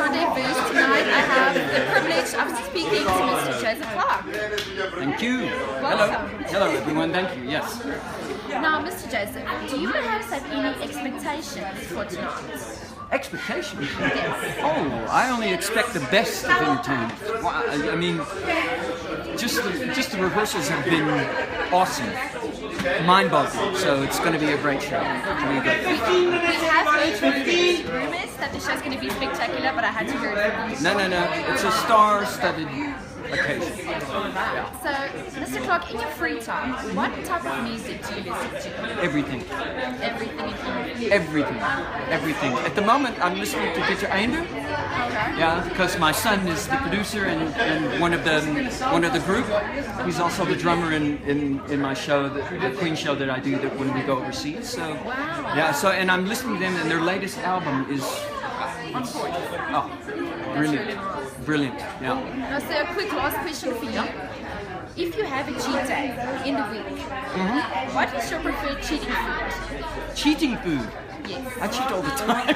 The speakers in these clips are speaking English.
Rendezvous. Tonight I have the privilege of speaking to Mr. Joseph Clark. Thank you. Welcome. Hello everyone, thank you, yes. Now, Mr. Joseph, do you perhaps have any expectations for tonight? Expectations? Yes. Oh, I only expect the best of entertainment. Well, I mean, just the rehearsals have been awesome. Mind-boggling, so it's going to be a great show. Really good. We have heard rumors that the show's going to be spectacular, but I had to hear it from you. No. It's a star-studded occasion. So, Mr. Clark, in your free time, what type of music do you listen to? Everything. Everything including. Everything. At the moment, I'm listening to Peter Einde. Okay. Yeah, because my son is the producer and one of the group. He's also the drummer in my show, the Queen show that I do that when we go overseas. So Wow. yeah, so and I'm listening to them, and their latest album is On point. oh, brilliant, really nice. brilliant. Yeah. Now, so a quick last question for you. If you have a cheat day in the week, what is your preferred cheating food? Cheating food. Yes. I cheat all the time.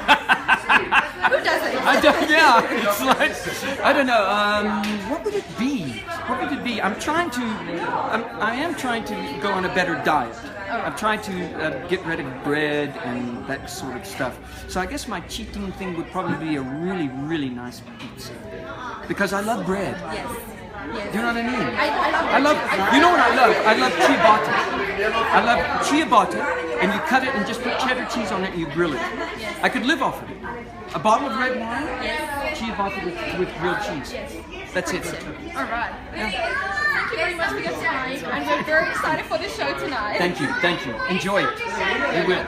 Who doesn't? I don't, yeah, it's like, I don't know, what would it be? What would it be? I am trying to go on a better diet. I'm trying to get rid of bread and that sort of stuff. So I guess my cheating thing would probably be a really, really nice pizza. Because I love bread. Yes. Yes. Do you know what I mean? I love you know what I love? I love ciabatta. I love ciabatta, and you cut it and just put cheddar cheese on it and you grill it. I could live off of it. A bottle of red wine, ciabatta with grilled cheese. That's it. All right. Thank you very much for your time, and we're very excited for the show tonight. Thank you. Enjoy it. You will.